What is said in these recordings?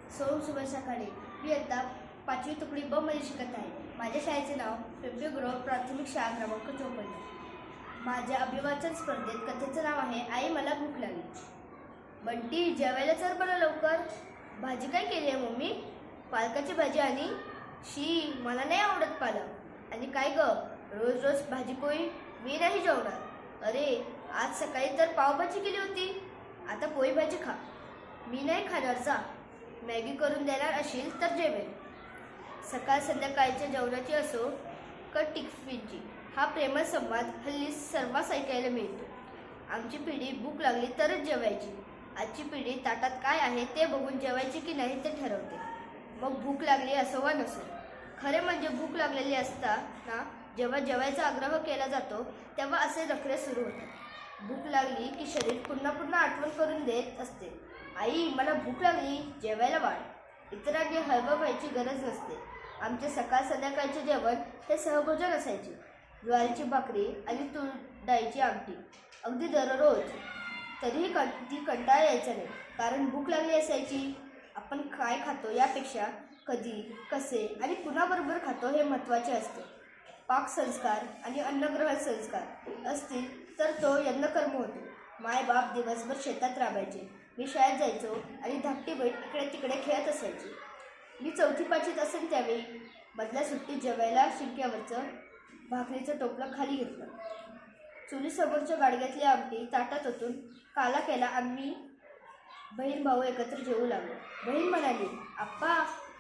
शुभ सकाळी. मी आता 5वी तुकडी ब मध्ये शिकत आहे. माझ्या शाळेचे नाव पिंपळगुरव प्राथमिक शाळा क्रमांक 54. माझ्या अभिवाचन स्पर्धेत कथेचं नाव आहे आई मला भूक लागली. बंटी जेवायला चल बरं लवकर. भाजी काय केली आहे मम्मी? पालकाची भाजी. आणि शी मला नाही आवडत पालक. आणि काय ग रोज रोज भाजी पोळी? मी नाही जेवणार. अरे आज सकाळी तर पावभाजी केली होती, आता पोळी भाजी खा. मी नाही खाणार जा. मॅगी करून देणार असेल तर जेवेल. सकाळ संध्याकाळच्या जेवणाची असो का टिफिनची, हा प्रेमळ संवाद हल्ली सर्वांस ऐकायला मिळतो. आमची पिढी भूक लागली तरच जेवायची. आजची पिढी ताटात काय आहे ते बघून जेवायची की नाही ते ठरवते. मग भूक लागली असो वा नसो. खरे म्हणजे भूक लागलेली असताना जेव्हा जेवायचा आग्रह केला जातो तेव्हा असे नखरे सुरू होतात. भूक लागली की शरीर पुन्हा पुन्हा आठवण करून देत असते, आई मला भूक लागली, जेवायला वाढ. इतरांनी हळवं व्हायची गरज नसते. आमचे सकाळ संध्याकाळचे जेवण हे सहभोजन असायचे. ज्वारीची भाकरी आणि तूर डाळीची आमटी अगदी दररोज. तरीही ती कंटाळा यायचा नाही, कारण भूक लागली असायची. आपण काय खातो यापेक्षा कधी, कसे आणि कुणाबरोबर खातो हे महत्त्वाचे असते. पाकसंस्कार आणि अन्नग्रहण संस्कार असतील तर तो यज्ञकर्म होतो. मायबाप दिवसभर शेतात राबायचे, मी शाळेत जायचो आणि धाकटी बहीण इकडे तिकडे खेळत असायची. मी 4थी-5वीत असेल त्यावेळी मधल्या सुट्टीत जेवायला शिंक्यावरचं भाकरीचं टोपलं खाली घेतलं. चुलीसमोरच्या गाडग्यातली आमटी ताटात ओतून काला केला. आम्ही बहीण भाऊ एकत्र जेवू लागलो. बहीण म्हणाली, आप्पा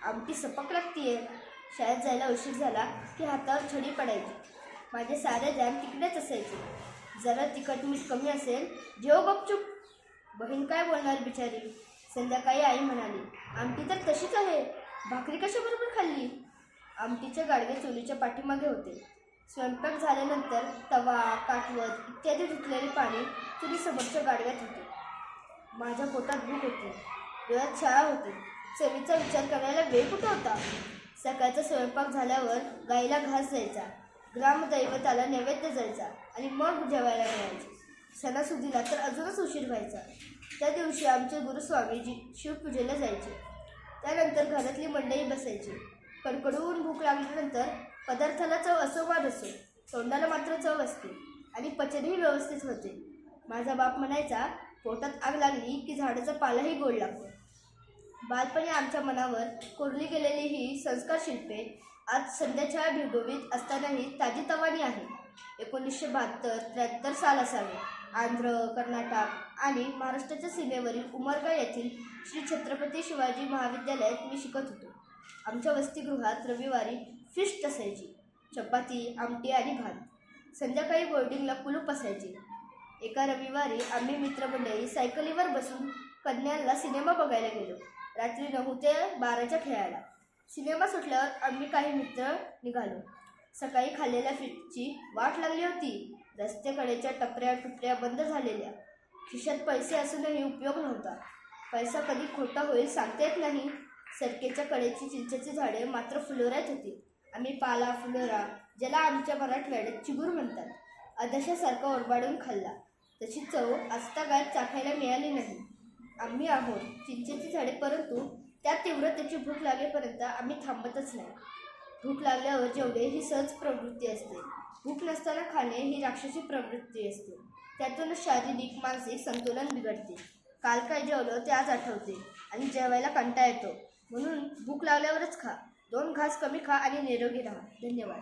आमटी सपक लागतीये. शाळेत जायला उशीर झाला की हातावर छडी पडायची. माझे सारे ध्यान तिकडेच असायचे. जरा तिखट मीठ कमी असेल, जेव गपचूप. बहीण काय बोलणार बिचारी. संध्याकाळी आई म्हणाली, आमटी तर तशीच आहे, भाकरी कशाबरोबर खाल्ली? आमटीचे गाडगे चुलीच्या पाठीमागे होते. स्वयंपाक झाल्यानंतर तवा, काठवत इत्यादी धुतलेले पाणी चुलीसमोरच्या गाडग्यात होते. माझ्या पोटात भूक होती, डोळ्यात शाळा होती. चवीचा विचार करायला वेळ कुठं होता? सकाळचा स्वयंपाक झाल्यावर गाईला घास जायचा, ग्रामदैवताला नैवेद्य जायचा आणि मग जेवायला मिळायचे. सणासुदीला तर अजूनच उशीर व्हायचा. त्या दिवशी आमचे गुरुस्वामीजी शिवपूजेला जायचे. त्यानंतर घरातली मंडळी बसायची. कडकडून भूक लागल्यानंतर पदार्थाला चव असो वा नसो, तोंडाला मात्र चव असते आणि पचनही व्यवस्थित होते. माझा बाप म्हणायचा, पोटात आग लागली की झाडाचा पालाही गोड लागतो. बालपणी आमच्या मनावर कोरली गेलेली ही संस्कार शिल्पे आज संध्याच्या भिगोवीत असतानाही ताजीतवानी आहे. 1972-73 साल असावे. आंध्र, कर्नाटक आणि महाराष्ट्राच्या सीमेवरील उमरगा येथील श्री छत्रपती शिवाजी महाविद्यालयात मी शिकत होतो. आमच्या वसतिगृहात रविवारी फिस्ट असायची, चपाती, आमटी आणि भात. संध्याकाळी बोर्डिंगला कुलूप असायचे. एका रविवारी आम्ही मित्रमंडळी सायकलीवर बसून कन्याला सिनेमा बघायला गेलो. रात्री 9 ते 12च्या खेळायला. सिनेमा सुटल्यावर आम्ही काही मित्र निघालो. सकाळी खाल्लेल्या फिस्टची वाट लागली होती. रस्त्याकडेच्या टपऱ्या टुपऱ्या बंद झालेल्या. खिशात पैसे असूनही उपयोग नव्हता. पैसा कधी खोटा होईल सांगता येत नाही. सरकेच्या कडेची चिंचेची झाडे मात्र फुलोऱ्यात होती. आम्ही पाला फुलोरा, ज्याला आमच्या मराठवाड्यात चिगूर म्हणतात, अदशासारखा ओरबाडून खाल्ला. तशी चव आजतागायत चाखायला मिळाली नाही. आम्ही आहोत चिंचेची झाडे, परंतु त्या तीव्रतेची भूक लागेपर्यंत आम्ही थांबतच नाही. भूक लागल्यावर जेवणे ही सहज प्रवृत्ती असते. भूक नसताना खाणे ही राक्षसी प्रवृत्ती असते. त्यातूनच शारीरिक मानसिक संतुलन बिघडते. काल काय जेवलं ते आज आठवते आणि जेवायला कंटाळा येतो. म्हणून भूक लागल्यावरच खा. 2 घास कमी खा आणि निरोगी राहा. धन्यवाद.